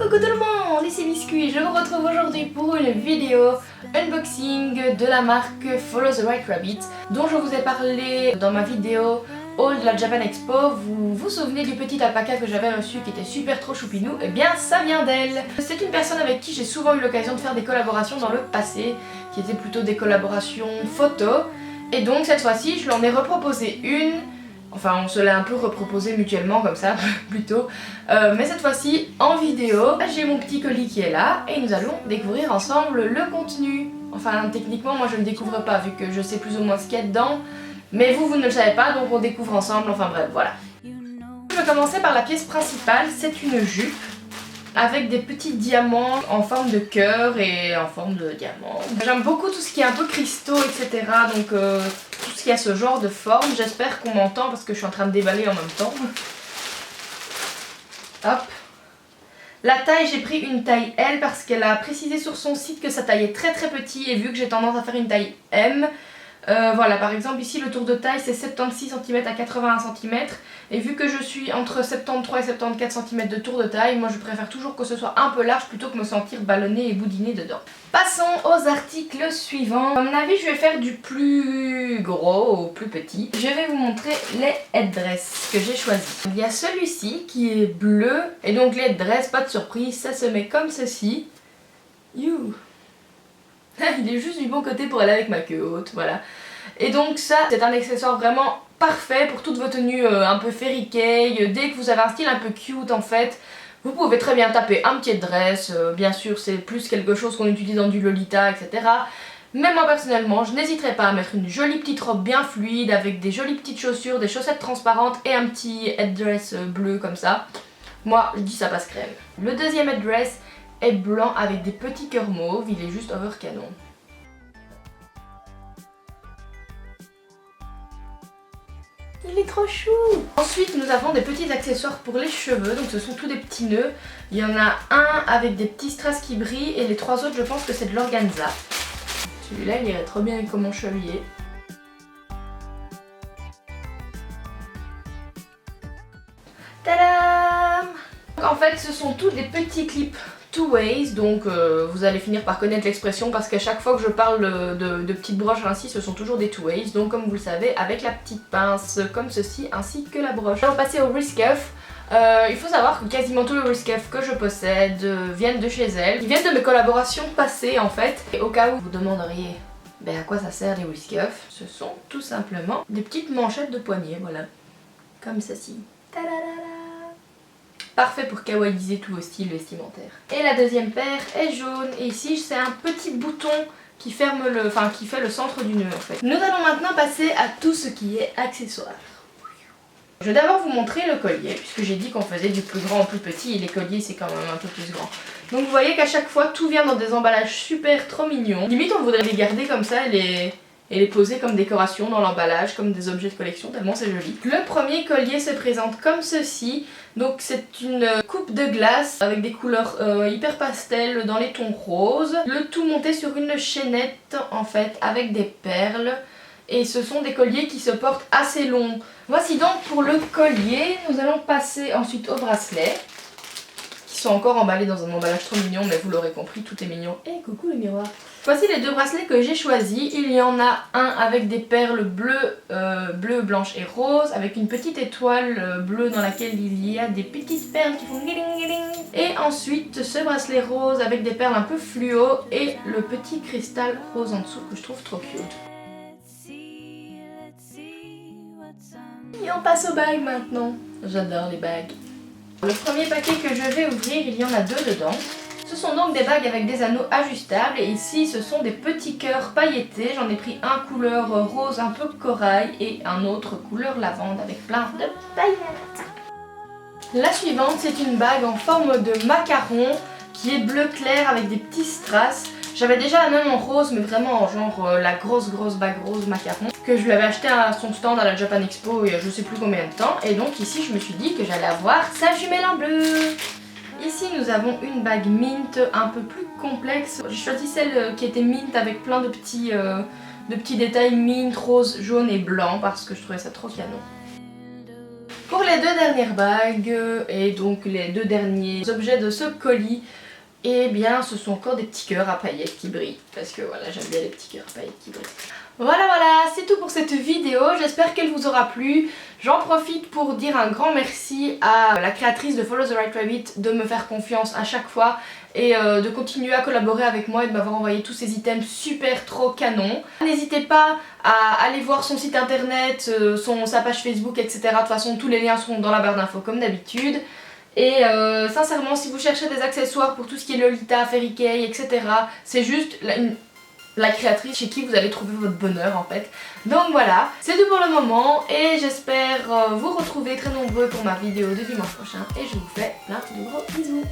Coucou tout le monde, ici Biscuit, je vous retrouve aujourd'hui pour une vidéo unboxing de la marque Follow the White Rabbit dont je vous ai parlé dans ma vidéo haul de la Japan Expo. Vous vous souvenez du petit alpaca que j'avais reçu qui était super trop choupinou? Eh bien ça vient d'elle. C'est une personne avec qui j'ai souvent eu l'occasion de faire des collaborations dans le passé, qui étaient plutôt des collaborations photos, et donc cette fois-ci je lui en ai reproposé une. Enfin, on se l'a un peu reproposé mutuellement comme ça, plutôt. Mais cette fois-ci, en vidéo, j'ai mon petit colis qui est là et nous allons découvrir ensemble le contenu. Enfin, techniquement, moi je ne découvre pas vu que je sais plus ou moins ce qu'il y a dedans. Mais vous ne le savez pas, donc on découvre ensemble, enfin bref, voilà. Je vais commencer par la pièce principale, c'est une jupe avec des petits diamants en forme de cœur et en forme de diamant. J'aime beaucoup tout ce qui est un peu cristaux, etc. Donc tout ce qui a ce genre de forme. J'espère qu'on m'entend parce que je suis en train de déballer en même temps. Hop. La taille, j'ai pris une taille L parce qu'elle a précisé sur son site que sa taille est très petit et vu que j'ai tendance à faire une taille M, voilà, par exemple ici le tour de taille c'est 76 cm à 81 cm et vu que je suis entre 73 et 74 cm de tour de taille, moi je préfère toujours que ce soit un peu large plutôt que me sentir ballonner et boudiner dedans. Passons aux articles suivants. À mon avis je vais faire du plus gros au plus petit. Je vais vous montrer les headdress que j'ai choisis. Il y a celui-ci qui est bleu et donc les headdress, pas de surprise, ça se met comme ceci. You. Il est juste du bon côté pour aller avec ma queue haute, voilà. Et donc ça, c'est un accessoire vraiment parfait pour toutes vos tenues un peu fairy cake. Dès que vous avez un style un peu cute en fait, vous pouvez très bien taper un petit headdress. Bien sûr, c'est plus quelque chose qu'on utilise dans du Lolita, etc. Mais moi personnellement, je n'hésiterai pas à mettre une jolie petite robe bien fluide avec des jolies petites chaussures, des chaussettes transparentes et un petit headdress bleu comme ça. Moi, je dis ça passe crème. Le deuxième headdress est blanc avec des petits cœurs mauves, il est juste over canon. Il est trop chou! Ensuite nous avons des petits accessoires pour les cheveux, donc ce sont tous des petits nœuds. Il y en a un avec des petits strass qui brillent et les trois autres je pense que c'est de l'organza. Celui-là il irait trop bien avec mon chevalier. Tadam! En fait ce sont tous des petits clips two ways, donc vous allez finir par connaître l'expression parce qu'à chaque fois que je parle de petites broches ainsi, ce sont toujours des two ways, donc comme vous le savez, avec la petite pince comme ceci ainsi que la broche. On va passer au wrist cuff. Il faut savoir que quasiment tous les wrist cuffs que je possède viennent de chez elle. Ils viennent de mes collaborations passées en fait. Et au cas où vous demanderiez ben à quoi ça sert les wrist cuffs, ce sont tout simplement des petites manchettes de poignet, voilà. Comme ceci. Tadadada. Parfait pour kawaïiser tous vos styles vestimentaires. Et la deuxième paire est jaune et ici c'est un petit bouton qui ferme le, enfin qui fait le centre du nœud en fait. Nous allons maintenant passer à tout ce qui est accessoires. Je vais d'abord vous montrer le collier puisque j'ai dit qu'on faisait du plus grand au plus petit et les colliers c'est quand même un peu plus grand. Donc vous voyez qu'à chaque fois tout vient dans des emballages super trop mignons. Limite on voudrait les garder comme ça et les poser comme décoration dans l'emballage, comme des objets de collection, tellement c'est joli. Le premier collier se présente comme ceci. Donc c'est une coupe de glace avec des couleurs hyper pastel dans les tons roses. Le tout monté sur une chaînette en fait avec des perles. Et ce sont des colliers qui se portent assez longs. Voici donc pour le collier. Nous allons passer ensuite au bracelet. Qui sont encore emballés dans un emballage trop mignon, mais vous l'aurez compris, tout est mignon. Et coucou le miroir. Voici les deux bracelets que j'ai choisis. Il y en a un avec des perles bleues, blanches et roses, avec une petite étoile bleue dans laquelle il y a des petites perles qui font guiling guiling. Et ensuite ce bracelet rose avec des perles un peu fluo et le petit cristal rose en dessous que je trouve trop cute. Et on passe aux bagues maintenant. J'adore les bagues. Le premier paquet que je vais ouvrir, il y en a deux dedans. Ce sont donc des bagues avec des anneaux ajustables et ici ce sont des petits cœurs pailletés. J'en ai pris un couleur rose un peu corail et un autre couleur lavande avec plein de paillettes. La suivante c'est une bague en forme de macaron qui est bleu clair avec des petits strass. J'avais déjà la même en rose mais vraiment en genre la grosse bague rose macaron que je lui avais acheté à son stand à la Japan Expo il y a je sais plus combien de temps. Et donc ici je me suis dit que j'allais avoir sa jumelle en bleu. Ici nous avons une bague mint un peu plus complexe. J'ai choisi celle qui était mint avec plein de petits détails mint, rose, jaune et blanc parce que je trouvais ça trop canon. Pour les 2 dernières bagues et donc les 2 derniers objets de ce colis, et bien ce sont encore des petits cœurs à paillettes qui brillent. Parce que voilà, j'aime bien les petits cœurs à paillettes qui brillent. Voilà, c'est tout pour cette vidéo, j'espère qu'elle vous aura plu. J'en profite pour dire un grand merci à la créatrice de Follow the Right Rabbit de me faire confiance à chaque fois et de continuer à collaborer avec moi et de m'avoir envoyé tous ces items super trop canons. N'hésitez pas à aller voir son site internet, sa page Facebook, etc. De toute façon, tous les liens seront dans la barre d'infos comme d'habitude. Et sincèrement, si vous cherchez des accessoires pour tout ce qui est Lolita, Fairy Kay, etc., c'est juste la créatrice chez qui vous allez trouver votre bonheur en fait. Donc voilà, c'est tout pour le moment et j'espère vous retrouver très nombreux pour ma vidéo de dimanche prochain et je vous fais plein de gros bisous.